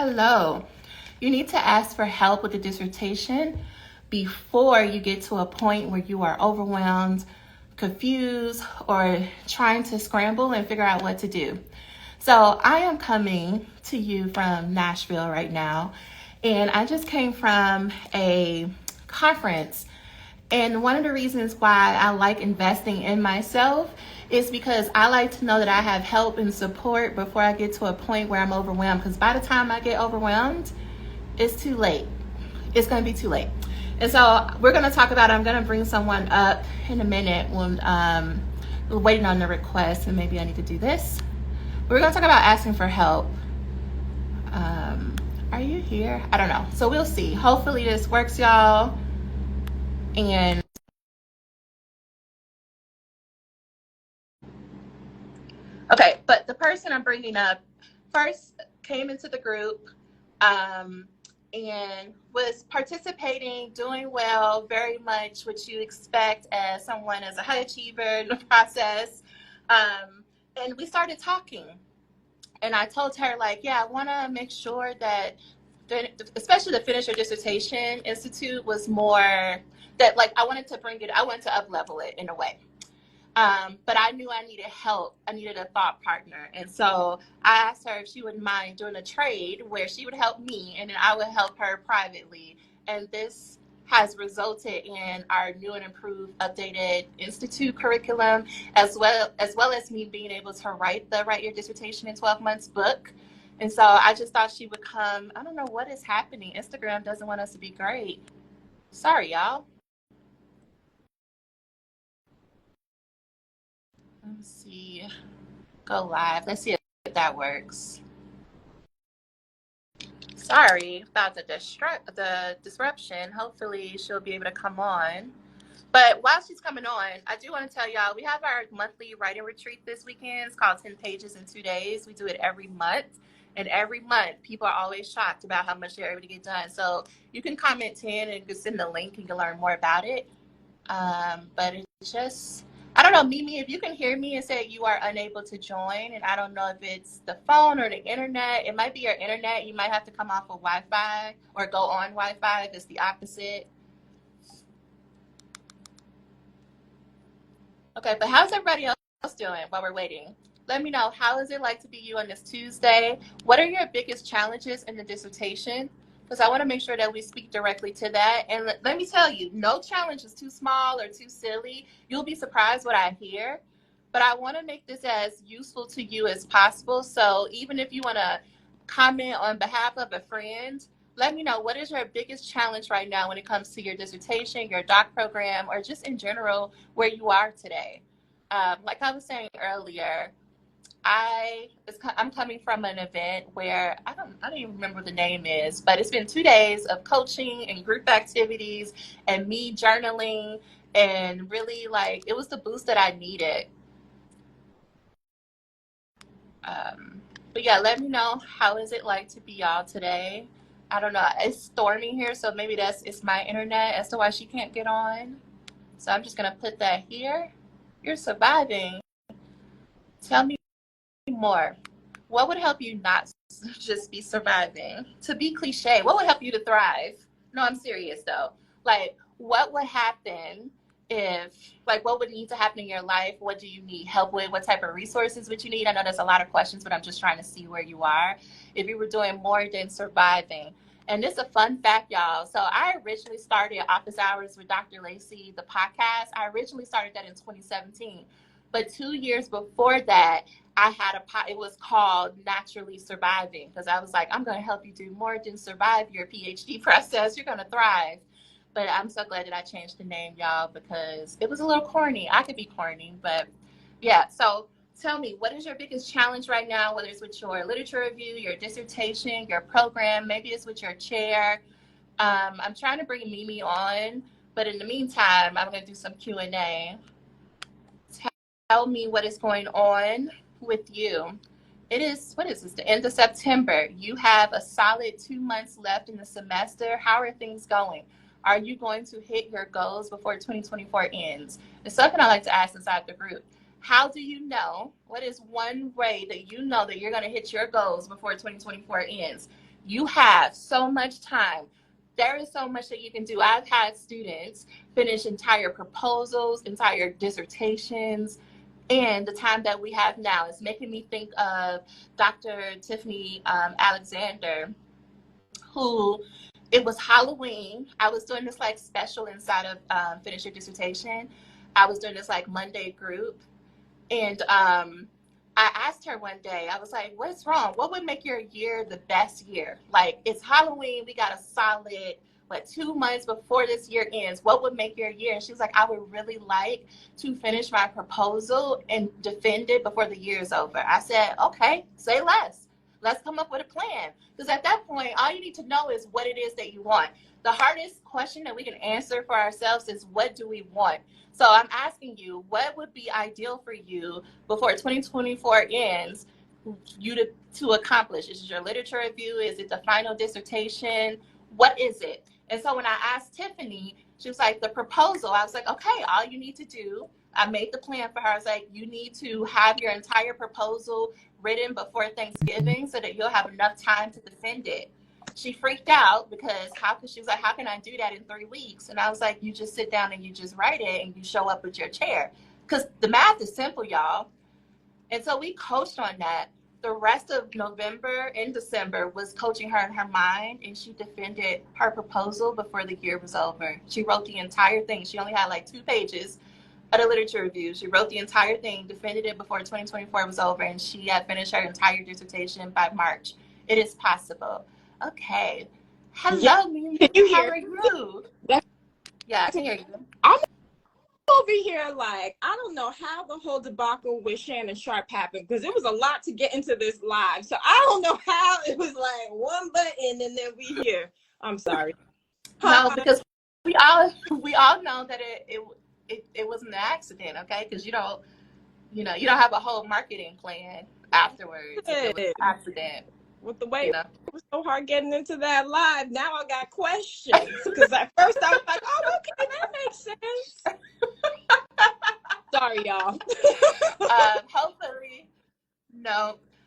Hello. You need to ask for help with the dissertation before you get to a point where you are overwhelmed, confused, or trying to scramble and figure out what to do. So I am coming to you from Nashville right now, and I just came from a conference. And one of the reasons why I like investing in myself is because I like to know that I have help and support before I get to a point where I'm overwhelmed. Because by the time I get overwhelmed, it's too late. It's going to be too late. And so we're going to talk about it. I'm going to bring someone up in a minute when we're waiting on the request, and maybe I need to do this. We're going to talk about asking for help. Are you here? I don't know. So we'll see. Hopefully this works, y'all. And okay, but the person I'm bringing up first came into the group and was participating, doing well, very much what you expect as someone as a high achiever in the process. And we started talking. And I told her, like, yeah, I want to make sure that, especially the Finish Your Dissertation Institute was more that, like, I wanted to up level it in a way. But I knew I needed help. I needed a thought partner. And so I asked her if she wouldn't mind doing a trade where she would help me and then I would help her privately. And this has resulted in our new and improved updated institute curriculum, as well as me being able to write the Write Your Dissertation in 12 Months book. And so I just thought she would come. I don't know what is happening. Instagram doesn't want us to be great. Sorry, y'all. Let's see. Go live. Let's see if that works. Sorry about the disruption. Hopefully she'll be able to come on. But while she's coming on, I do want to tell y'all we have our monthly writing retreat this weekend. It's called 10 Pages in 2 days. We do it every month. And every month, people are always shocked about how much they're able to get done. So you can comment 10 and just send the link and you can learn more about it. But it's just, I don't know, Mimi, if you can hear me and say you are unable to join, and I don't know if it's the phone or the internet. It might be your internet. You might have to come off of Wi-Fi or go on Wi-Fi if it's the opposite. Okay, but how's everybody else doing while we're waiting? Let me know, how is it like to be you on this Tuesday? What are your biggest challenges in the dissertation? Because I want to make sure that we speak directly to that. And let me tell you, no challenge is too small or too silly. You'll be surprised what I hear. But I want to make this as useful to you as possible. So even if you want to comment on behalf of a friend, let me know, what is your biggest challenge right now when it comes to your dissertation, your doc program, or just in general where you are today. Like I was saying earlier, I'm coming from an event where I don't even remember what the name is, but it's been 2 days of coaching and group activities and me journaling, and really, like, it was the boost that I needed. But yeah, let me know, how is it like to be y'all today. I don't know. It's storming here, so maybe it's my internet as to why she can't get on. So I'm just gonna put that here. You're surviving. Tell me more. What would help you not just be surviving? To be cliche, what would help you to thrive? No, I'm serious though. Like, what would happen if, like, what would need to happen in your life? What do you need help with? What type of resources would you need? I know there's a lot of questions, but I'm just trying to see where you are. If you were doing more than surviving. And this is a fun fact, y'all. So I originally started Office Hours with Dr. Lacey, the podcast. I originally started that in 2017. But 2 years before that, it was called Naturally Surviving, because I was like, I'm going to help you do more than survive your PhD process. You're going to thrive. But I'm so glad that I changed the name, y'all, because it was a little corny. I could be corny, but yeah. So tell me, what is your biggest challenge right now, whether it's with your literature review, your dissertation, your program, maybe it's with your chair. I'm trying to bring Mimi on, but in the meantime, I'm going to do some Q&A. Tell me what is going on with you. It is, what is this, the end of September. You have a solid 2 months left in the semester. How are things going? Are you going to hit your goals before 2024 ends? It's something I like to ask inside the group. How do you know? What is one way that you know that you're going to hit your goals before 2024 ends? You have so much time. There is so much that you can do. I've had students finish entire proposals, entire dissertations, and the time that we have now is making me think of Dr. Tiffany Alexander, who it was Halloween. I was doing this like special inside of Finish Your Dissertation. I was doing this like Monday group. And I asked her one day, I was like, what's wrong? What would make your year the best year? Like, it's Halloween. We got a solid, 2 months before this year ends. What would make your year? And she was like, I would really like to finish my proposal and defend it before the year is over. I said, okay, say less. Let's come up with a plan. Because at that point, all you need to know is what it is that you want. The hardest question that we can answer for ourselves is, what do we want? So I'm asking you, what would be ideal for you before 2024 ends, you to accomplish? Is it your literature review? Is it the final dissertation? What is it? And so when I asked Tiffany, she was like, the proposal. I was like, okay, all you need to do, I made the plan for her. I was like, you need to have your entire proposal written before Thanksgiving so that you'll have enough time to defend it. She freaked out because she was like, how can I do that in 3 weeks? And I was like, you just sit down and you just write it and you show up with your chair. Because the math is simple, y'all. And so we coached on that. The rest of November and December was coaching her in her mind, and she defended her proposal before the year was over. She wrote the entire thing. She only had like 2 pages of the literature review. She wrote the entire thing, defended it before 2024 was over, and she had finished her entire dissertation by March. It is possible. Okay. Hello, Yeah. Mimi. Can you How hear are you? Yeah, I can hear you. I'm over here like, I don't know how the whole debacle with Shannon Sharp happened, because it was a lot to get into this live. So I don't know how it was like one button and then we here. I'm sorry. No, because we all know that it was an accident, okay? Because you don't have a whole marketing plan afterwards. It was an accident. With the way it was so hard getting into that live, now I got questions. Because at first I was like, oh, okay, that makes sense. Sorry, y'all.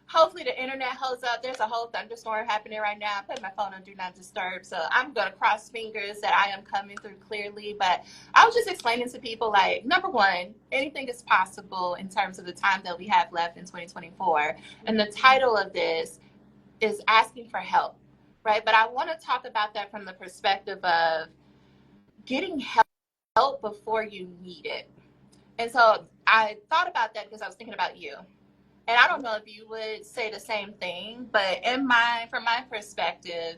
Hopefully the internet holds up. There's a whole thunderstorm happening right now. I put my phone on Do Not Disturb, so I'm going to cross fingers that I am coming through clearly. But I was just explaining to people, like, number one, anything is possible in terms of the time that we have left in 2024. And the title of this is asking for help, right? But I want to talk about that from the perspective of getting help before you need it. And so I thought about that because I was thinking about you. And I don't know if you would say the same thing, but from my perspective,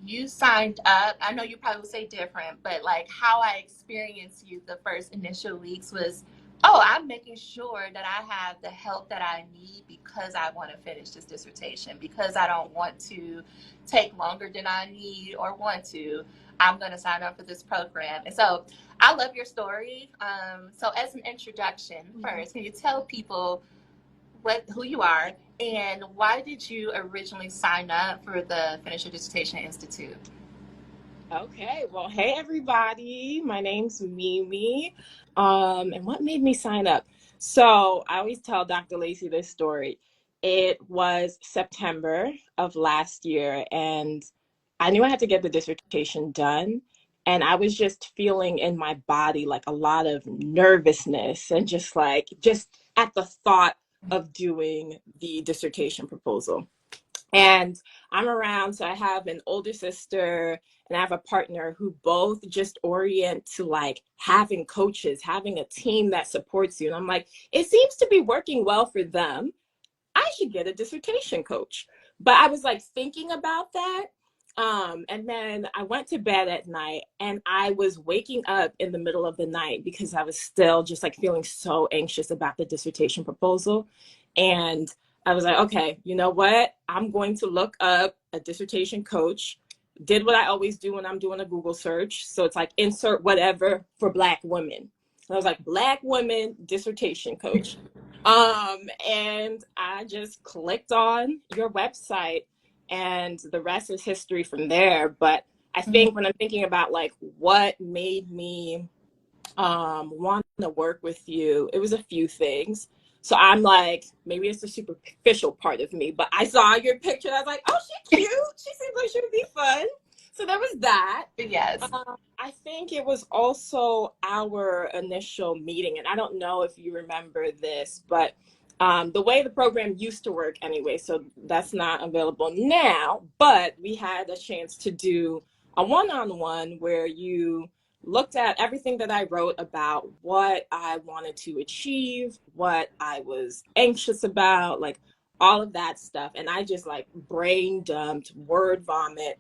you signed up. I know you probably would say different, but like how I experienced you the first initial weeks was, I'm making sure that I have the help that I need because I want to finish this dissertation, because I don't want to take longer than I need or want to. I'm going to sign up for this program. And so I love your story. So as an introduction, first, can you tell people who you are and why did you originally sign up for the Finish Your Dissertation Institute? Okay, well, hey everybody, my name's Mimi, and what made me sign up? So I always tell Dr. Lacey this story. It was September of last year, and I knew I had to get the dissertation done, and I was just feeling in my body like a lot of nervousness and just at the thought of doing the dissertation proposal. And I'm around, so I have an older sister and I have a partner who both just orient to like having coaches, having a team that supports you. And I'm like, it seems to be working well for them. I should get a dissertation coach. But I was like thinking about that. And then I went to bed at night and I was waking up in the middle of the night because I was still just like feeling so anxious about the dissertation proposal. And I was like, okay, you know what? I'm going to look up a dissertation coach. Did what I always do when I'm doing a Google search. So it's like insert whatever for Black women. And I was like, Black women dissertation coach. And I just clicked on your website and the rest is history from there. But I think when I'm thinking about like what made me want to work with you, it was a few things. So I'm like, maybe it's the superficial part of me, but I saw your picture and I was like, oh, she's cute. She seems So there was that. Yes. I think it was also our initial meeting, and I don't know if you remember this, but the way the program used to work anyway, so that's not available now, but we had a chance to do a one-on-one where you looked at everything that I wrote about what I wanted to achieve, what I was anxious about, like all of that stuff. And I just like brain dumped, word vomit,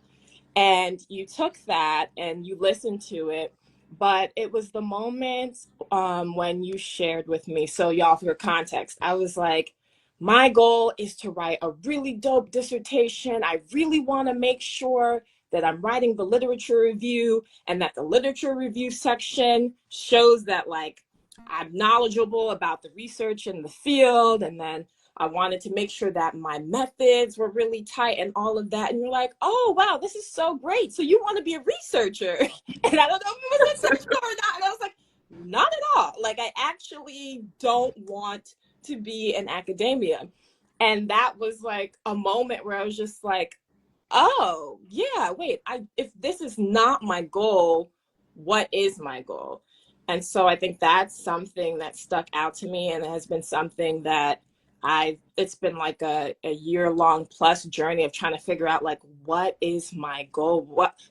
and you took that and you listened to it. But it was the moment when you shared with me. So y'all, for context, I was like, my goal is to write a really dope dissertation. I really want to make sure that I'm writing the literature review and that the literature review section shows that like I'm knowledgeable about the research in the field. And then I wanted to make sure that my methods were really tight and all of that. And you're like, oh, wow, this is so great. So you want to be a researcher? And I don't know if it was intentional or not. And I was like, not at all. Like, I actually don't want to be in academia. And that was like a moment where I was just like, oh, yeah, wait, if this is not my goal, what is my goal? And so I think that's something that stuck out to me and has been something that it's been like a year-long plus journey of trying to figure out like, what is my goal?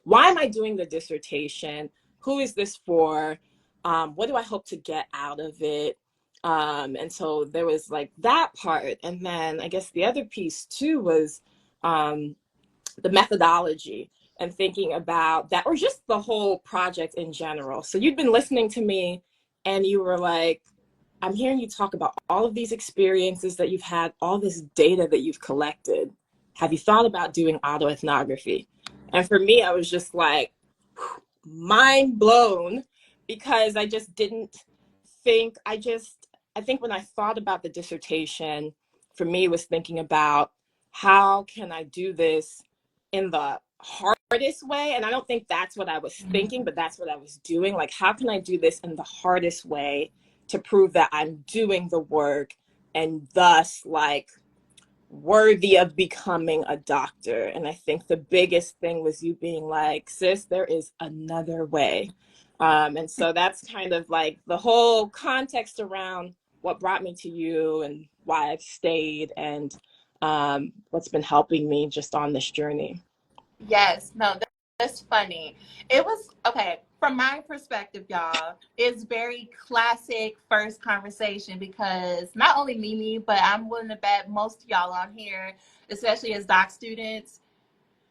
Why am I doing the dissertation? Who is this for? What do I hope to get out of it? And so there was like that part. And then I guess the other piece too was the methodology and thinking about that, or just the whole project in general. So you'd been listening to me and you were like, I'm hearing you talk about all of these experiences that you've had, all this data that you've collected. Have you thought about doing autoethnography? And for me, I was just like, mind blown, because I just didn't think, I think when I thought about the dissertation, for me, it was thinking about how can I do this in the hardest way? And I don't think that's what I was thinking, but that's what I was doing. Like, how can I do this in the hardest way to prove that I'm doing the work and thus like worthy of becoming a doctor? And I think the biggest thing was you being like, sis, there is another way. And so that's kind of like the whole context around what brought me to you and why I've stayed and what's been helping me just on this journey. Yes, no, that's funny. It was okay from my perspective, y'all. It's very classic first conversation because not only Mimi, but I'm willing to bet most of y'all on here, especially as doc students,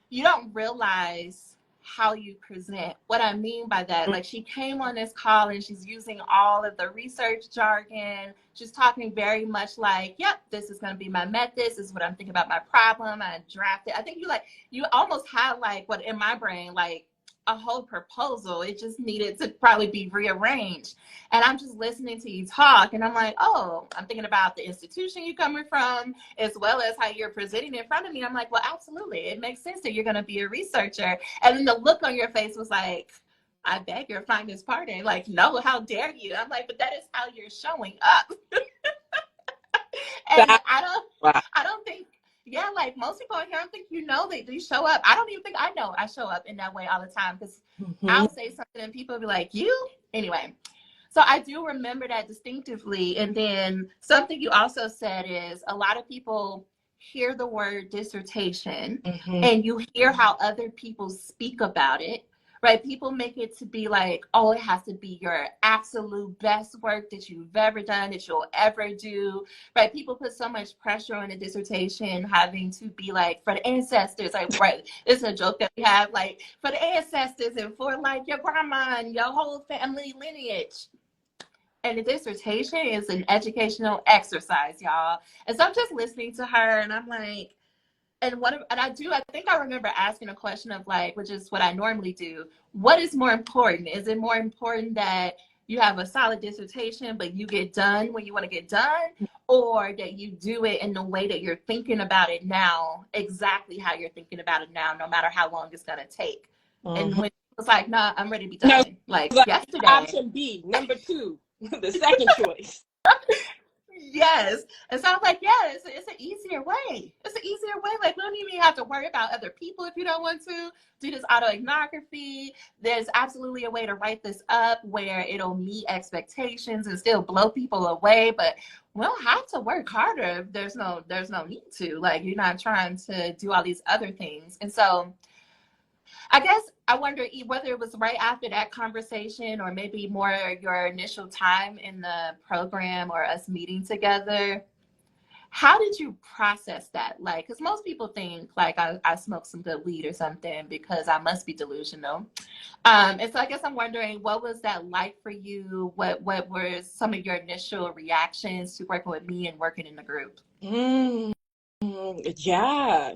you don't realize how you present. What I mean by that, like she came on this call and she's using all of the research jargon. She's talking very much like, yep, this is going to be my method. This is what I'm thinking about my problem. I drafted. I think you almost had like what in my brain, like a whole proposal. It just needed to probably be rearranged. And I'm just listening to you talk and I'm like, oh, I'm thinking about the institution you're coming from as well as how you're presenting in front of me. I'm like, well, absolutely. It makes sense that you're going to be a researcher. And then the look on your face was like, I beg your finest pardon. Like, no, how dare you? I'm like, but that is how you're showing up. And That, wow. I don't think, yeah, like most people here, I don't think they do show up. I don't even think I know I show up in that way all the time because I'll say something and people will be like, you? Anyway, so I do remember that distinctively. And then something you also said is a lot of people hear the word dissertation and you hear how other people speak about it, right? People make it to be like, oh, it has to be your absolute best work that you've ever done, that you'll ever do, right? People put so much pressure on a dissertation having to be like for the ancestors, like, right? It's a joke that we have, like for the ancestors and for like your grandma and your whole family lineage. And the dissertation is an educational exercise, y'all. And so I'm just listening to her and I'm like, I think I remember asking a question of like, which is what I normally do. What is more important? Is it more important that you have a solid dissertation, but you get done when you want to get done, or that you do it in the way that you're thinking about it now, exactly how you're thinking about it now, no matter how long it's going to take? And when it was like, nah, I'm ready to be No, done. Like like yesterday. option B, number two, the second choice. Yes. And so I'm like, yeah, it's an easier way. It's an easier way. Like, we don't even have to worry about other people if you don't want to do this autoethnography. There's absolutely a way to write this up where it'll meet expectations and still blow people away. But we don't have to work harder if there's no need to. Like, you're not trying to do all these other things. And so I guess I wonder whether it was right after that conversation or maybe more your initial time in the program or us meeting together. How did you process that? Like, because most people think like I smoked some good weed or something because I must be delusional. And so I guess I'm wondering, what was that like for you? What were some of your initial reactions to working with me and working in the group? Mm, yeah,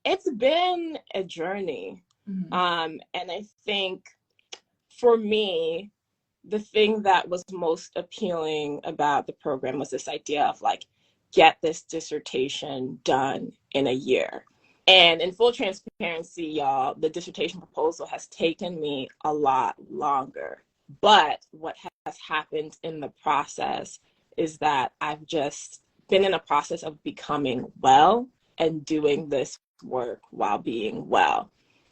it's been a journey. Mm-hmm. And I think for me, the thing that was most appealing about the program was this idea of like, get this dissertation done in a year. And in full transparency, y'all, the dissertation proposal has taken me a lot longer. But what has happened in the process is that I've just been in a process of becoming well and doing this work while being well.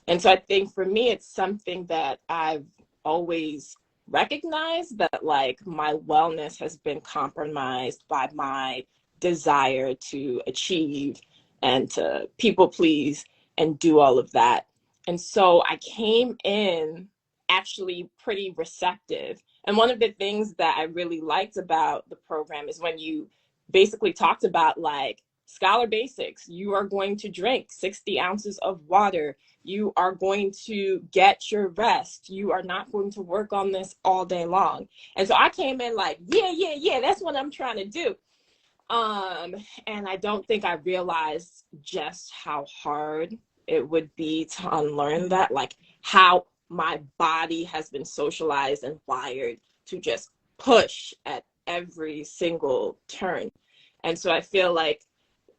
And so I think for me, it's something that I've always recognized, that like my wellness has been compromised by my desire to achieve and to people please and do all of that. And so I came in actually pretty receptive. And one of the things that I really liked about the program is when you basically talked about like scholar basics. You are going to drink 60 ounces of water. You are going to get your rest. You are not going to work on this all day long. And so I came in like, yeah, that's what I'm trying to do. And I don't think I realized just how hard it would be to unlearn that, like how my body has been socialized and wired to just push at every single turn. And so I feel like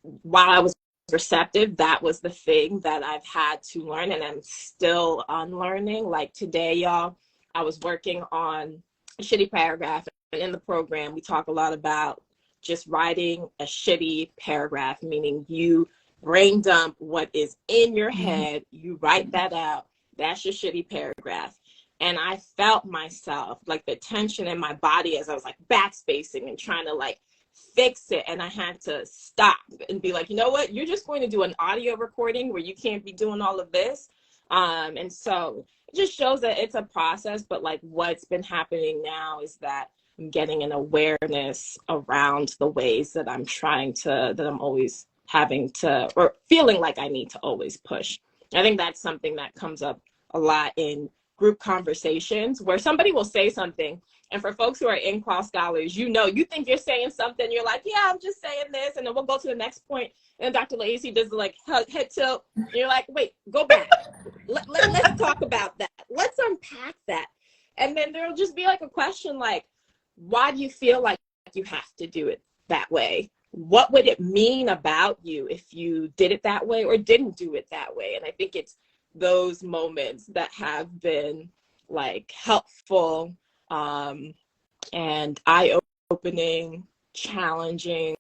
while I was receptive, that was the thing that I've had to learn, and I'm still unlearning. Like today, y'all, I was working on a shitty paragraph, and in the program, we talk a lot about just writing a shitty paragraph, meaning you brain dump what is in your head, you write that out. That's your shitty paragraph. And I felt myself, like the tension in my body as I was like backspacing and trying to like fix it. And I had to stop and be like, you know what? You're just going to do an audio recording where you can't be doing all of this. And so it just shows that it's a process. But like what's been happening now is that I'm getting an awareness around the ways that I'm always having to, or feeling like I need to always push. I think that's something that comes up a lot in group conversations where somebody will say something. And for folks who are in qual scholars, you know, you think you're saying something, you're like, yeah, I'm just saying this. And then we'll go to the next point. And Dr. Lacey does like head tilt. And you're like, wait, go back. Let's talk about that. Let's unpack that. And then there'll just be like a question like, why do you feel like you have to do it that way? What would it mean about you if you did it that way or didn't do it that way? And I think it's those moments that have been like helpful, and eye-opening, challenging,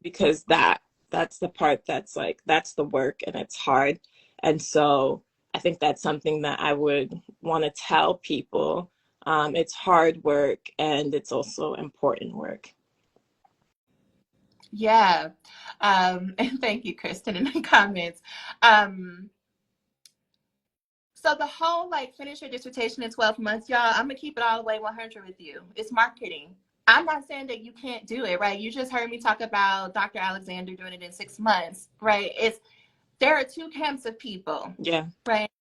because that's the part that's like, that's the work and it's hard. And so I think that's something that I would want to tell people. It's hard work and it's also important work. Yeah. And thank you, Kristen, in the comments. Um, so the whole like finish your dissertation in 12 months, y'all, I'm gonna keep it all the way 100 with you. It's marketing. I'm not saying that you can't do it, right? You just heard me talk about Dr. Alexander doing it in 6 months, right? There are two camps of people, Yeah. right?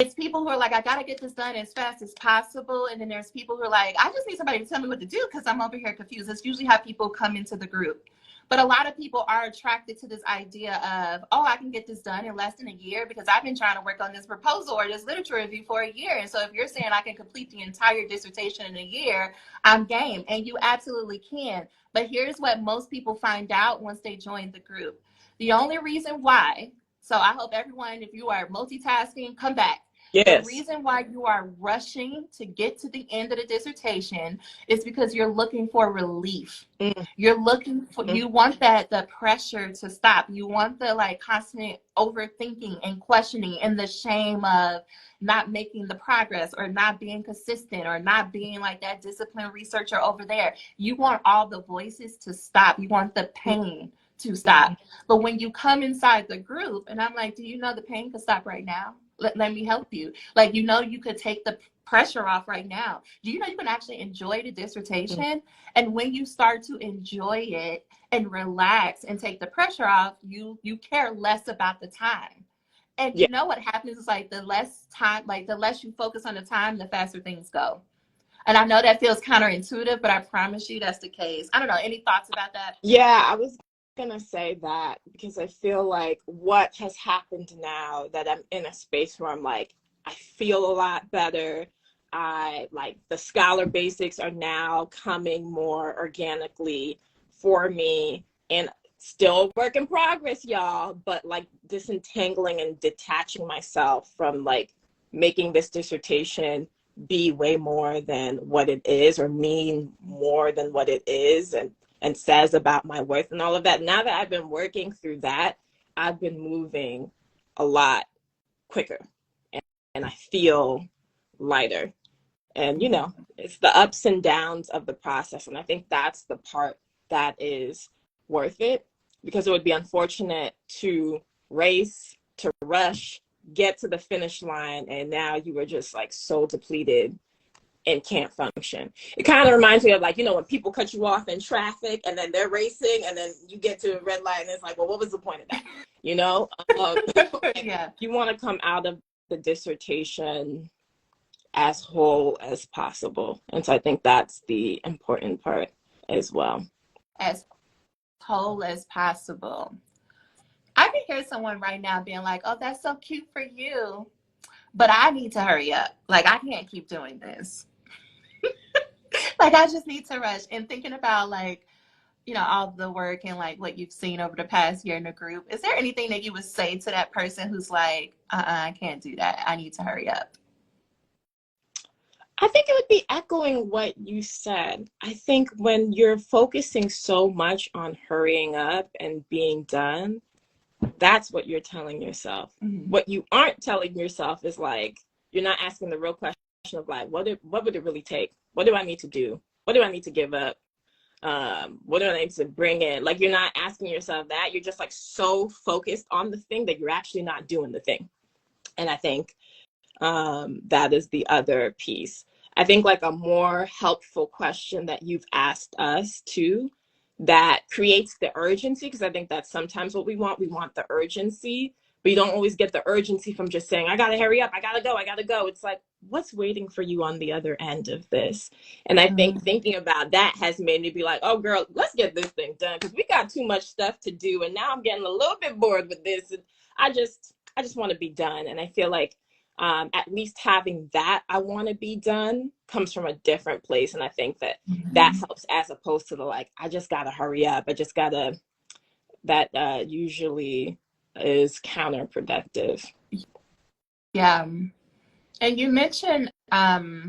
It's people who are like, I gotta get this done as fast as possible, and then there's people who are like, I just need somebody to tell me what to do because I'm over here confused. That's usually how people come into the group. But a lot of people are attracted to this idea of, oh, I can get this done in less than a year because I've been trying to work on this proposal or this literature review for a year. And so if you're saying I can complete the entire dissertation in a year, I'm game. And you absolutely can. But here's what most people find out once they join the group. The only reason why, so I hope everyone, if you are multitasking, come back. The Yes. reason why you are rushing to get to the end of the dissertation is because you're looking for relief. Mm-hmm. You're looking for, you want that, the pressure to stop. You want the like constant overthinking and questioning and the shame of not making the progress or not being consistent or not being like that disciplined researcher over there. You want all the voices to stop. You want the pain to stop. But when you come inside the group and I'm like, do you know the pain could stop right now? Let me help you. Like, you know, you could take the pressure off right now. Do you know you can actually enjoy the dissertation? And when you start to enjoy it and relax and take the pressure off, you care less about the time. And Yeah. you know what happens is like the less time, like the less you focus on the time, the faster things go. And I know that feels counterintuitive, but I promise you that's the case. I don't know. Any thoughts about that? Yeah, I was gonna say that because I feel like what has happened now that I'm in a space where I'm like, I feel a lot better. I like the scholar basics are now coming more organically for me, and still work in progress, y'all, but like disentangling and detaching myself from like making this dissertation be way more than what it is or mean more than what it is and says about my worth and all of that. Now that I've been working through that, I've been moving a lot quicker and I feel lighter. And, you know, it's the ups and downs of the process. And I think that's the part that is worth it because it would be unfortunate to race, to rush, get to the finish line, and now you were just like so depleted and can't function. It kind of reminds me of like, you know, when people cut you off in traffic and then they're racing and then you get to a red light and it's like, well, what was the point of that? You know, Yeah. you want to come out of the dissertation as whole as possible. And so I think that's the important part as well. As whole as possible. I can hear someone right now being like, oh, that's so cute for you, but I need to hurry up. Like, I can't keep doing this. Like, I just need to rush. And thinking about, like, you know, all the work and like what you've seen over the past year in the group, is there anything that you would say to that person who's like, I can't do that. I need to hurry up? I think it would be echoing what you said. I think when you're focusing so much on hurrying up and being done, that's what you're telling yourself. Mm-hmm. What you aren't telling yourself is like, you're not asking the real question of like, what would it really take? What do I need to do? What do I need to give up? What do I need to bring in? Like, you're not asking yourself that. You're just like so focused on the thing that you're actually not doing the thing. And I think that is the other piece. I think like a more helpful question that you've asked us too, that creates the urgency, because I think that's sometimes what we want. We want the urgency, but you don't always get the urgency from just saying, I gotta hurry up, I gotta go, I gotta go. It's like, what's waiting for you on the other end of this? And I think thinking about that has made me be like, oh girl, let's get this thing done because we got too much stuff to do. And now I'm getting a little bit bored with this. And I just want to be done. And I feel like at least having that I want to be done comes from a different place. And I think that that helps as opposed to the like, I just got to hurry up. I just got to, that usually is counterproductive. Yeah. And you mentioned the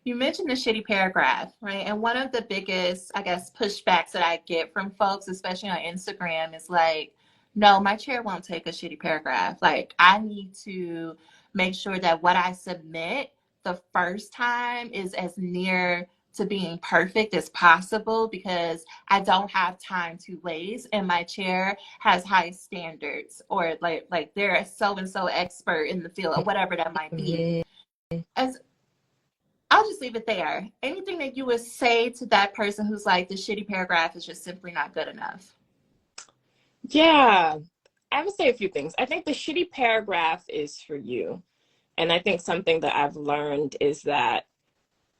shitty paragraph, right? And one of the biggest, I guess, pushbacks that I get from folks, especially on Instagram, is like, no, my chair won't take a shitty paragraph. Like, I need to make sure that what I submit the first time is as near to being perfect as possible because I don't have time to waste and my chair has high standards or like they're a so and so expert in the field or whatever that might be. As I'll just leave it there. Anything that you would say to that person who's like, the shitty paragraph is just simply not good enough? Yeah, I would say a few things. I think the shitty paragraph is for you. And I think something that I've learned is that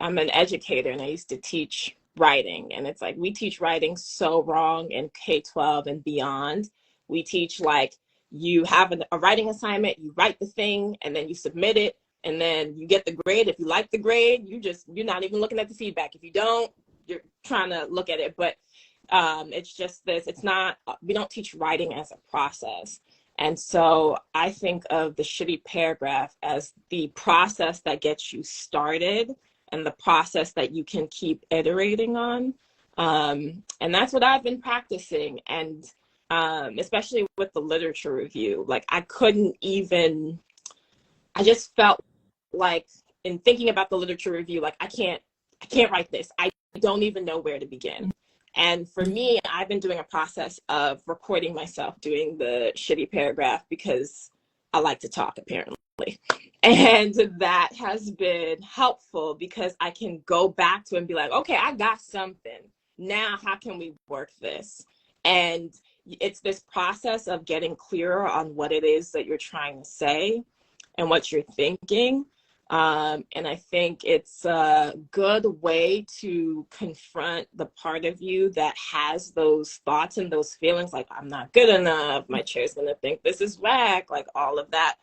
I'm an educator and I used to teach writing. And it's like we teach writing so wrong in K-12 and beyond. We teach like you have a writing assignment, you write the thing, and then you submit it, and then you get the grade. If you like the grade, you're not even looking at the feedback. If you don't, you're trying to look at it. But it's just this, it's not, we don't teach writing as a process. And so I think of the shitty paragraph as the process that gets you started and the process that you can keep iterating on. And that's what I've been practicing. And especially with the literature review, like I just felt like in thinking about the literature review, like I can't write this. I don't even know where to begin. And for me, I've been doing a process of recording myself doing the shitty paragraph because I like to talk, apparently. And that has been helpful because I can go back to it and be like, okay, I got something. Now, how can we work this? And it's this process of getting clearer on what it is that you're trying to say and what you're thinking. And I think it's a good way to confront the part of you that has those thoughts and those feelings like, I'm not good enough, my chair's gonna think this is whack, like all of that.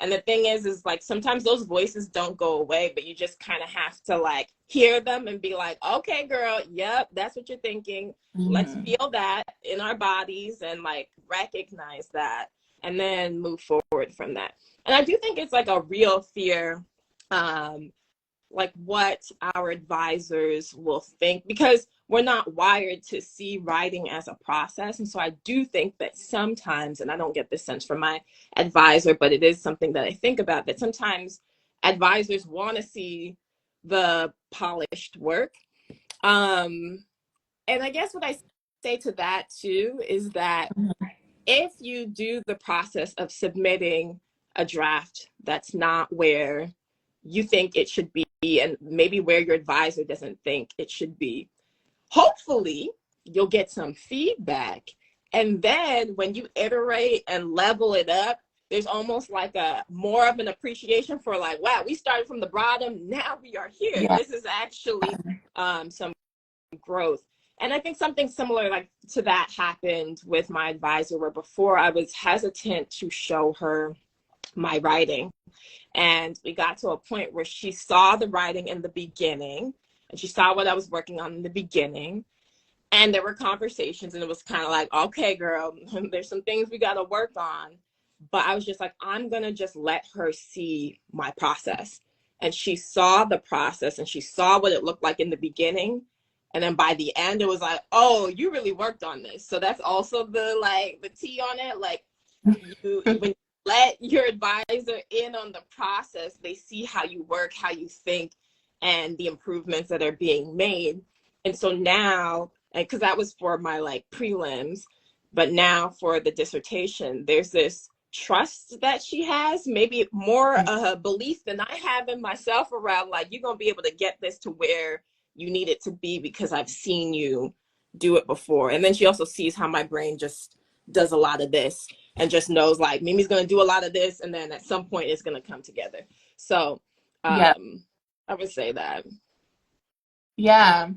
And the thing is like sometimes those voices don't go away, but you just kind of have to like hear them and be like, okay, girl, yep, that's what you're thinking. Let's feel that in our bodies and like recognize that and then move forward from that. And I do think it's like a real fear, like what our advisors will think, because we're not wired to see writing as a process. And so I do think that sometimes, and I don't get this sense from my advisor, but it is something that I think about, that sometimes advisors want to see the polished work. And I guess what I say to that too is that if you do the process of submitting a draft that's not where you think it should be, and maybe where your advisor doesn't think it should be, hopefully you'll get some feedback. And then when you iterate and level it up, there's almost like a more of an appreciation for like, wow, we started from the bottom, now we are here. Yeah. This is actually some growth. And I think something similar like to that happened with my advisor, where before I was hesitant to show her my writing. And we got to a point where she saw the writing in the beginning and she saw what I was working on in the beginning. And there were conversations and it was kind of like, okay, girl, there's some things we got to work on. But I was just like, I'm going to just let her see my process. And she saw the process and she saw what it looked like in the beginning. And then by the end, it was like, oh, you really worked on this. So that's also the tea on it. Like when you let your advisor in on the process, they see how you work, how you think, and the improvements that are being made. And so now, because that was for my like prelims, but now for the dissertation, there's this trust that she has, maybe more belief than I have in myself around like, you're going to be able to get this to where you need it to be because I've seen you do it before. And then she also sees how my brain just does a lot of this and just knows like Mimi's going to do a lot of this. And then at some point it's going to come together. So Yeah. I would say that. Yeah.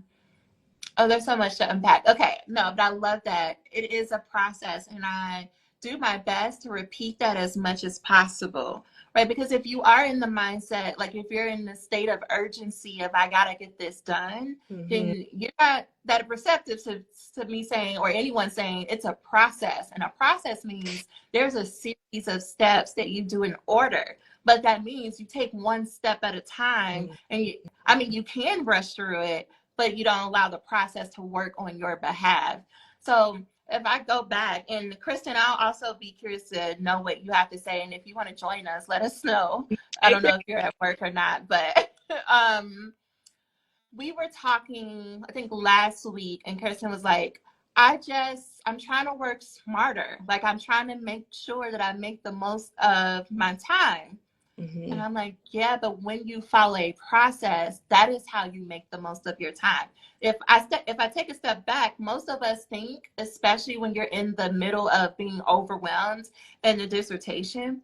Oh, there's so much to unpack. Okay, no, but I love that. It is a process, and I do my best to repeat that as much as possible, right? Because if you are in the mindset, like if you're in the state of urgency of I gotta get this done, then you're not that receptive to me saying or anyone saying it's a process. And a process means there's a series of steps that you do in order. But that means you take one step at a time, and you can rush through it, but you don't allow the process to work on your behalf. So if I go back, and Kristen, I'll also be curious to know what you have to say. And if you want to join us, let us know. I don't know if you're at work or not, but we were talking, I think last week, and Kristen was like, I'm trying to work smarter. Like I'm trying to make sure that I make the most of my time. And I'm like, yeah, but when you follow a process, that is how you make the most of your time. If I take a step back, most of us think, especially when you're in the middle of being overwhelmed in the dissertation,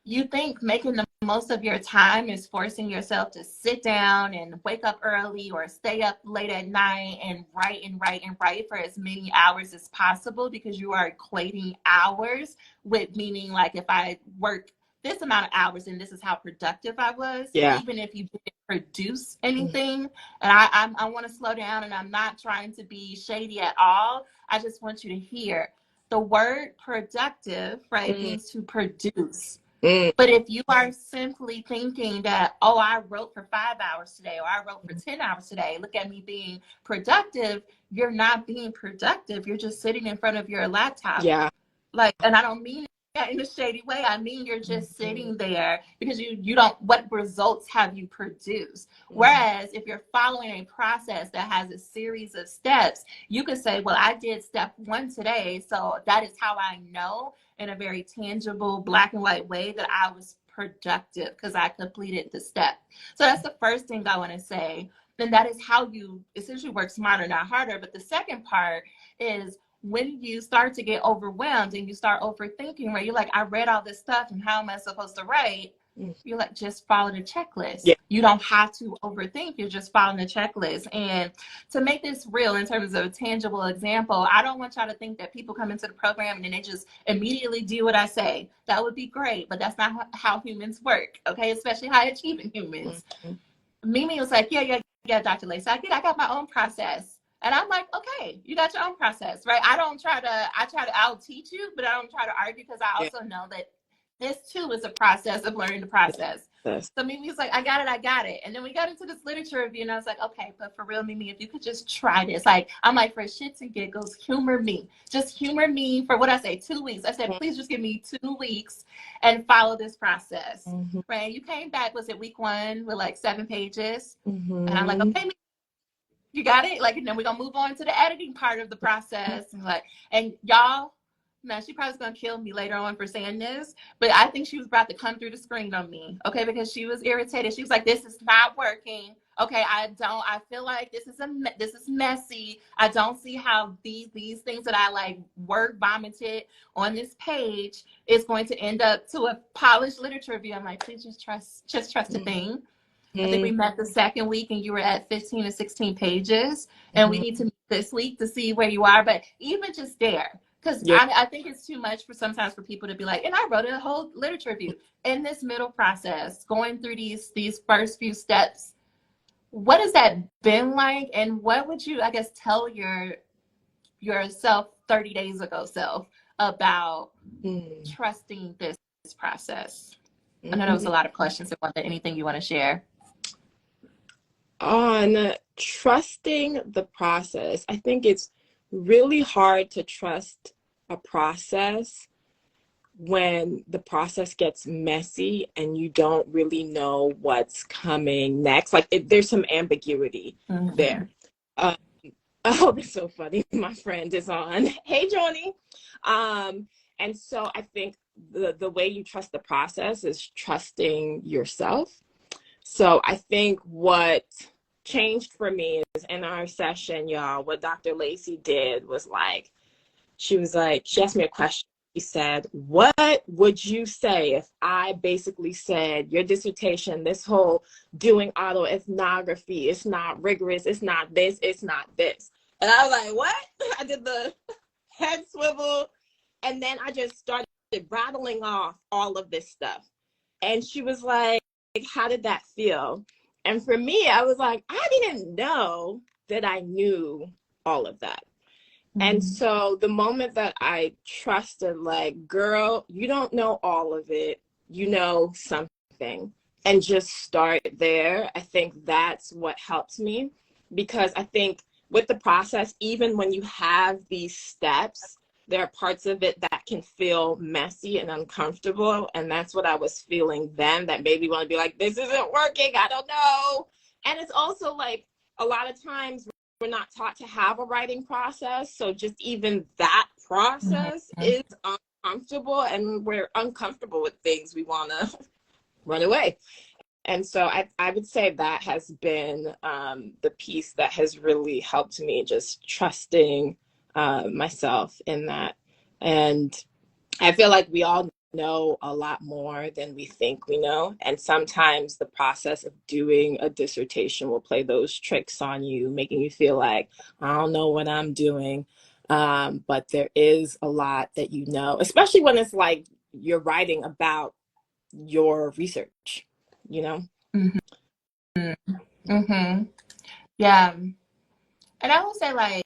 you think making the most of your time is forcing yourself to sit down and wake up early or stay up late at night and write and write and write for as many hours as possible, because you are equating hours with meaning like if I work this amount of hours and this is how productive I was, even if you didn't produce anything. And I want to slow down, and I'm not trying to be shady at all. I just want you to hear the word productive, right, Mm, means to produce. mm, But if you are simply thinking that, oh, I wrote for 5 hours today, or I wrote for 10 hours today, look at me being productive, you're not being productive. You're just sitting in front of your laptop. yeah. Like, and I don't mean that in a shady way. I mean you're just sitting there because you don't, what results have you produced? Whereas if you're following a process that has a series of steps, you could say, well, I did step 1 today, so that is how I know in a very tangible black and white way that I was productive because I completed the step. So that's the first thing I want to say. Then that is how you essentially work smarter, not harder. But the second part is when you start to get overwhelmed and you start overthinking, right? You're like, I read all this stuff and how am I supposed to write? Mm, You're like, just follow the checklist. yeah. You don't have to overthink. You're just following the checklist. And to make this real in terms of a tangible example, I don't want y'all to think that people come into the program and then they just immediately do what I say. That would be great, but that's not how humans work, okay? Especially high achieving humans. Mm, Mimi was like, yeah, Dr. Lacey, I got my own process. And I'm like, okay, you got your own process, right? I'll teach you, but I don't try to argue because I yeah. also know that this too is a process of learning the process. Yes. So Mimi was like, I got it. And then we got into this literature review and I was like, okay, but for real, Mimi, if you could just try this. Like, I'm like, for shits and giggles, humor me. Just humor me for what I say, 2 weeks. I said, please just give me 2 weeks and follow this process. Mm-hmm. Right? You came back, was it week 1 with like 7 pages? And I'm like, Mm-hmm. okay, you got it. Like, and then we're gonna move on to the editing part of the process. And like, and y'all, now she probably gonna kill me later on for saying this, but I think she was about to come through the screen on me, okay? Because she was irritated. She was like, "This is not working. Okay, I feel like this is messy. I don't see how these things that I like word vomited on this page is going to end up to a polished literature review." I'm like, please just trust the thing. I think we met the second week and you were at 15 to 16 pages. And we Mm-hmm. need to meet this week to see where you are. But even just there, because Yeah. I think it's too much for sometimes for people to be like, and I wrote a whole literature review. In this middle process, going through these first few steps, what has that been like? And what would you, I guess, tell yourself 30 days ago self about Mm-hmm. trusting this process? I know that was Mm-hmm. a lot of questions. Anything you want to share? On trusting the process, I think it's really hard to trust a process when the process gets messy and you don't really know what's coming next. Like there's some ambiguity Mm-hmm. there. Uh, oh, that's so funny. My friend is on. Hey, Joni. And so I think the way you trust the process is trusting yourself. So I think what changed for me is in our session, y'all, what Dr. Lacey did was like, she asked me a question. She said, what would you say if I basically said your dissertation, this whole doing autoethnography, it's not rigorous, it's not this, it's not this. And I was like, what? I did the head swivel. And then I just started rattling off all of this stuff. And she was like, how did that feel? And for me, I was like, I didn't know that I knew all of that. And Mm-hmm. so the moment that I trusted, like, girl, you don't know all of it, you know something, and just start there, I think that's what helps me. Because I think with the process, even when you have these steps, there are parts of it that can feel messy and uncomfortable. And that's what I was feeling then, that made me want to be like, this isn't working, I don't know. And it's also like a lot of times we're not taught to have a writing process. So just even that process is uncomfortable, and we're uncomfortable with things, we want to run away. And so I would say that has been the piece that has really helped me, just trusting myself in that. And I feel like we all know a lot more than we think we know. And sometimes the process of doing a dissertation will play those tricks on you, making you feel like, I don't know what I'm doing. But there is a lot that you know, especially when it's like you're writing about your research, you know? Mm-hmm. Mm-hmm. Yeah. And I will say, like,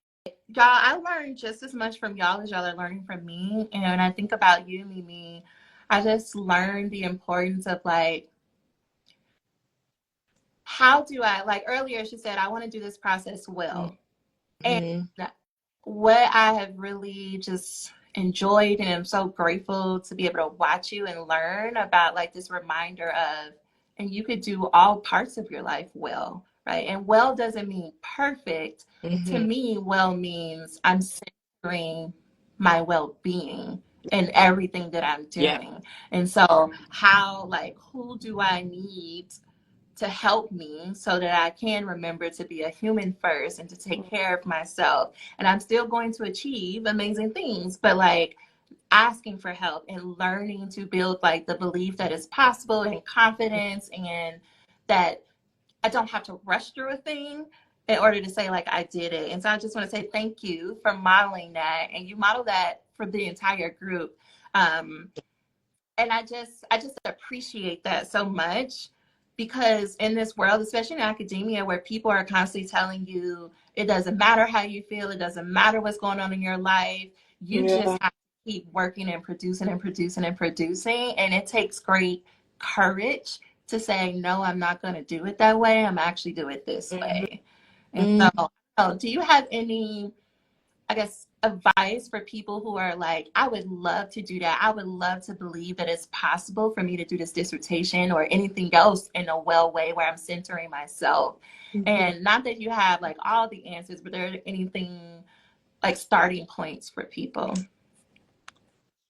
Y'all, I learned just as much from y'all as y'all are learning from me. And when I think about you, Mimi, I just learned the importance of like, how do I, like earlier, she said, I want to do this process well. And Mm-hmm. what I have really just enjoyed and I'm so grateful to be able to watch you and learn about like this reminder of, and you could do all parts of your life well, right? And well doesn't mean perfect. To Mm-hmm. me, well means I'm centering my well-being in everything that I'm Yeah. doing. And so how, like, who do I need to help me so that I can remember to be a human first and to take care of myself. And I'm still going to achieve amazing things, but like asking for help and learning to build like the belief that it's possible and confidence and that I don't have to rush through a thing in order to say like I did it. And so I just want to say thank you for modeling that, and you model that for the entire group. Um, and I just appreciate that so much, because in this world, especially in academia, where people are constantly telling you it doesn't matter how you feel, it doesn't matter what's going on in your life, you just Yeah. have to keep working and producing and producing and producing. And it takes great courage to say, no, I'm not going to do it that way, I'm actually do it this way. And Mm-hmm. so, do you have any, I guess, advice for people who are like, I would love to do that. I would love to believe that it's possible for me to do this dissertation or anything else in a well way where I'm centering myself. Mm-hmm. And not that you have like all the answers, but there anything like starting points for people?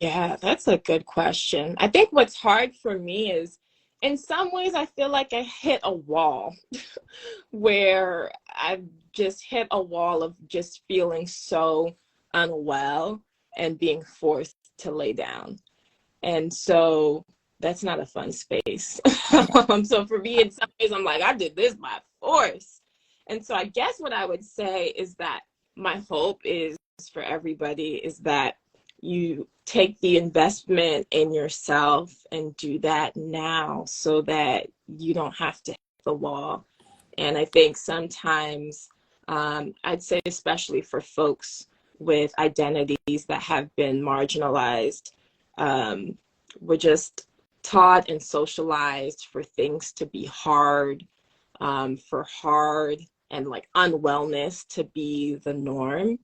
Yeah, that's a good question. I think what's hard for me is in some ways I feel like I hit a wall where I've just hit a wall of just feeling so unwell and being forced to lay down. And so that's not a fun space. So for me, in some ways, I'm like, I did this by force. And so I guess what I would say is that my hope is for everybody is that you take the investment in yourself and do that now so that you don't have to hit the wall. And I think sometimes, I'd say, especially for folks with identities that have been marginalized, um, we're just taught and socialized for things to be hard, for hard and like unwellness to be the norm.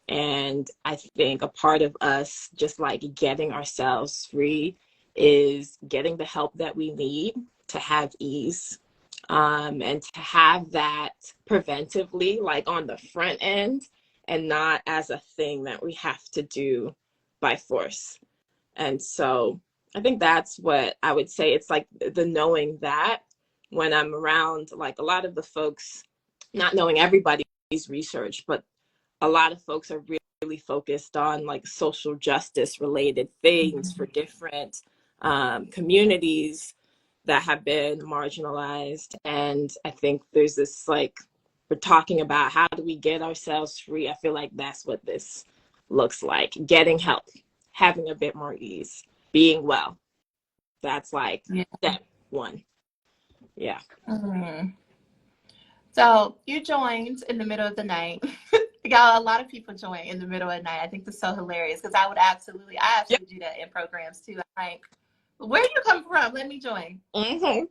And I think a part of us just like getting ourselves free is getting the help that we need to have ease, and to have that preventively, like on the front end, and not as a thing that we have to do by force. And so I think that's what I would say. It's like the knowing that when I'm around, like a lot of the folks, not knowing everybody's research, but a lot of folks are really focused on like social justice related things for different communities that have been marginalized. And I think there's this like, we're talking about how do we get ourselves free. I feel like that's what this looks like: getting help, having a bit more ease, being well. That's like Yeah. step one. Yeah. Mhm. So you joined in the middle of the night. Y'all, a lot of people join in the middle of the night. I think that's so hilarious because I Yep. absolutely do that in programs too. I'm like, where do you come from? Let me join. Mm-hmm.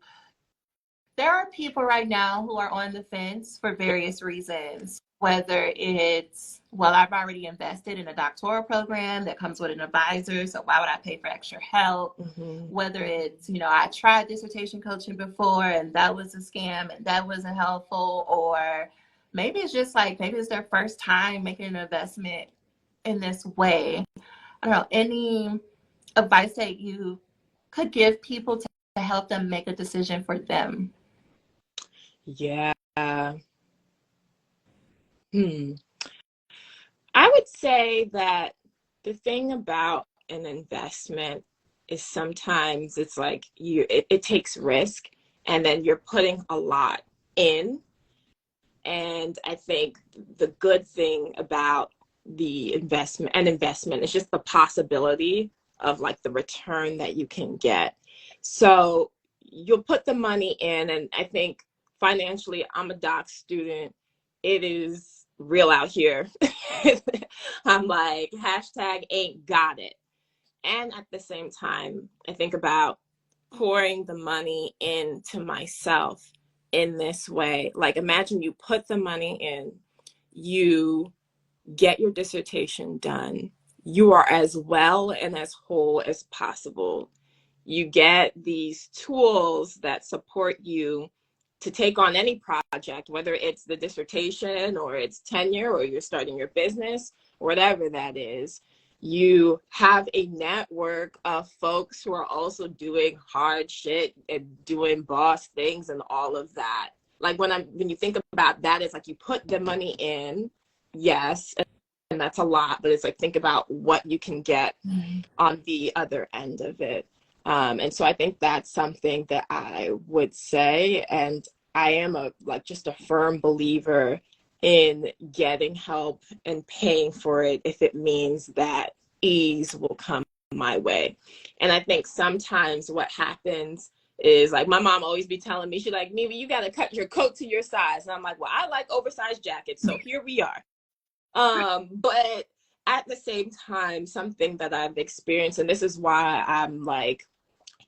There are people right now who are on the fence for various reasons. Whether it's, well, I've already invested in a doctoral program that comes with an advisor, so why would I pay for extra help? Mm-hmm. Whether it's, I tried dissertation coaching before and that was a scam and that wasn't helpful, or maybe it's just like, maybe it's their first time making an investment in this way. I don't know, any advice that you could give people to help them make a decision for them? Yeah. Hmm. I would say that the thing about an investment is sometimes it's like it takes risk and then you're putting a lot in. And I think the good thing about the investment is just the possibility of like the return that you can get. So you'll put the money in, and I think financially, I'm a doc student. It is real out here. I'm like, hashtag ain't got it. And at the same time, I think about pouring the money into myself in this way. Like, imagine you put the money in, you get your dissertation done, you are as well and as whole as possible. You get these tools that support you to take on any project, whether it's the dissertation or it's tenure or you're starting your business, whatever that is. You have a network of folks who are also doing hard shit and doing boss things and all of that. Like when you think about that, it's like you put the money in, yes, and that's a lot, but it's like think about what you can get on the other end of it. And so I think that's something that I would say. And I am just a firm believer in getting help and paying for it if it means that ease will come my way. And I think sometimes what happens is, like, my mom always be telling me, she's like, Mimi, you got to cut your coat to your size. And I'm like, well, I like oversized jackets. So here we are. But at the same time, something that I've experienced, and this is why I'm like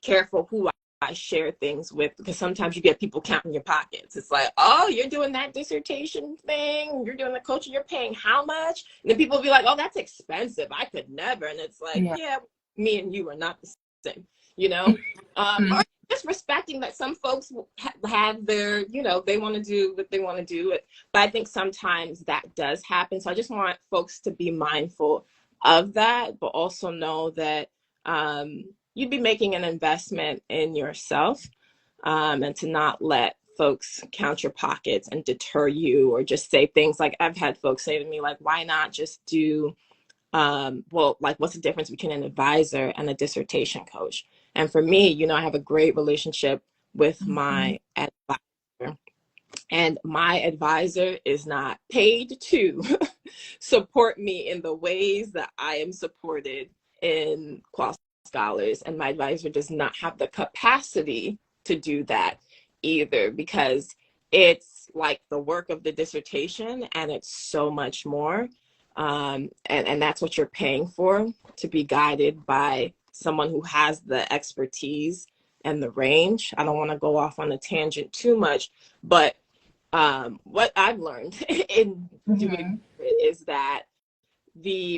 careful who I share things with, because sometimes you get people counting your pockets. It's like, oh, you're doing that dissertation thing, you're doing the coaching, you're paying how much? And then people will be like, oh, that's expensive, I could never. And it's like, yeah, me and you are not the same, you know? Or just respecting that some folks have their, they want to do what they want to do. But I think sometimes that does happen. So I just want folks to be mindful of that, but also know that you'd be making an investment in yourself, and to not let folks count your pockets and deter you, or just say things like, I've had folks say to me, like, why not just do, what's the difference between an advisor and a dissertation coach? And for me, I have a great relationship with my advisor. And my advisor is not paid to support me in the ways that I am supported in Qual Scholars. And my advisor does not have the capacity to do that either, because it's like the work of the dissertation and it's so much more. And that's what you're paying for, to be guided by someone who has the expertise and the range. I don't want to go off on a tangent too much, but what I've learned in doing it is that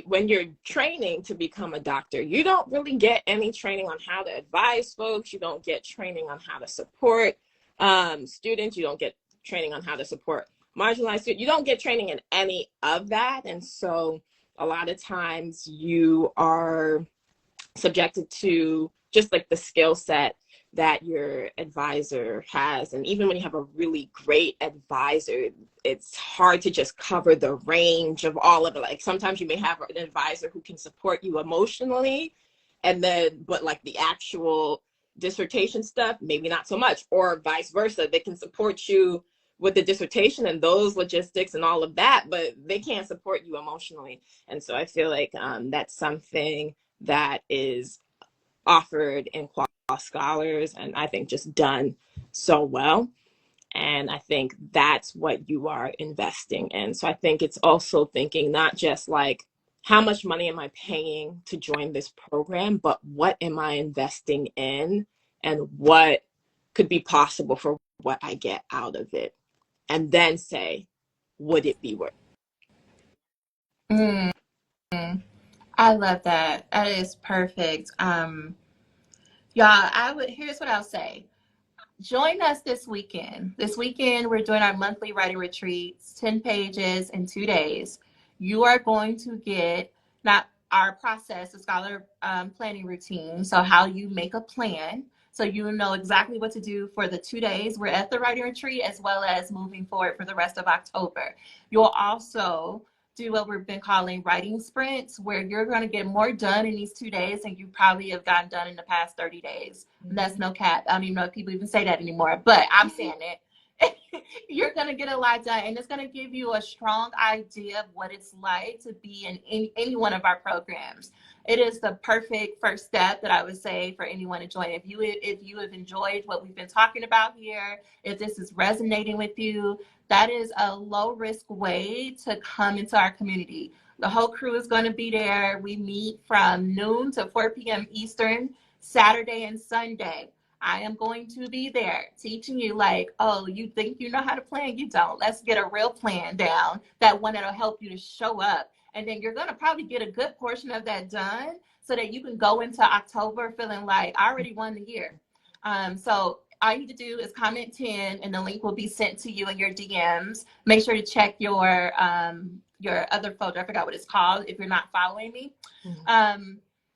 when you're training to become a doctor, you don't really get any training on how to advise folks. You don't get training on how to support students. You don't get training on how to support marginalized students. You don't get training in any of that. And so a lot of times you are subjected to just like the skill set that your advisor has. And even when you have a really great advisor, it's hard to just cover the range of all of it. Like sometimes you may have an advisor who can support you emotionally, but like the actual dissertation stuff, maybe not so much, or vice versa. They can support you with the dissertation and those logistics and all of that, but they can't support you emotionally. And so I feel like that's something that is offered in Qual Scholars, and I think just done so well. And I think that's what you are investing in. So I think it's also thinking not just like, how much money am I paying to join this program, but what am I investing in and what could be possible for what I get out of it? And then say, would it be worth Mm. I love that. That is perfect. Y'all, here's what I'll say. Join us this weekend. This weekend, we're doing our monthly writing retreats, 10 pages in 2 days. You are going to get not our process, the scholar planning routine. So how you make a plan. So you know exactly what to do for the 2 days we're at the writing retreat, as well as moving forward for the rest of October. You'll also do what we've been calling writing sprints, where you're going to get more done in these 2 days than you probably have gotten done in the past 30 days. And that's no cap. I don't even know if people even say that anymore, but I'm saying it. you're going to get a lot done, and it's going to give you a strong idea of what it's like to be in any one of our programs. It is the perfect first step that I would say for anyone to join. If you have enjoyed what we've been talking about here, if this is resonating with you, that is a low risk way to come into our community. The whole crew is going to be there. We meet from noon to 4 p.m. Eastern, Saturday and Sunday. I am going to be there teaching you, like, oh, you think you know how to plan? You don't. Let's get a real plan down, that one that'll help you to show up. And then you're going to probably get a good portion of that done so that you can go into October feeling like I already won the year. So all you need to do is comment 10 and the link will be sent to you in your DMs. Make sure to check your other folder. I forgot what it's called if you're not following me.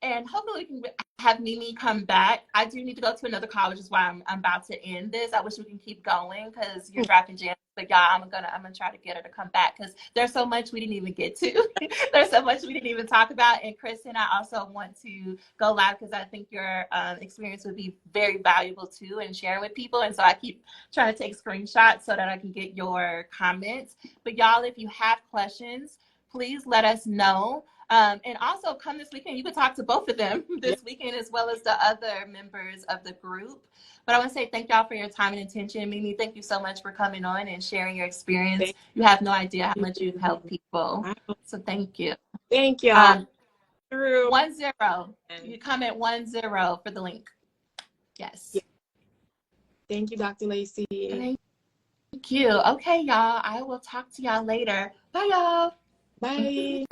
And hopefully we can have Mimi come back. I do need to go to another call, which is why I'm about to end this. I wish we can keep going because you're dropping gems. But y'all, I'm gonna try to get her to come back because there's so much we didn't even get to. There's so much we didn't even talk about. And Kristen, I also want to go live because I think your experience would be very valuable too and sharing with people. And so I keep trying to take screenshots so that I can get your comments. But y'all, if you have questions, please let us know. And also come this weekend. You can talk to both of them this weekend as well as the other members of the group. But I want to say thank y'all for your time and attention. Mimi, thank you so much for coming on and sharing your experience. You have no idea how much you've helped people. So thank you. Thank y'all. 10. You comment 10 for the link. Yes. Thank you, Dr. Lacey. Thank you. Okay, y'all. I will talk to y'all later. Bye, y'all. Bye.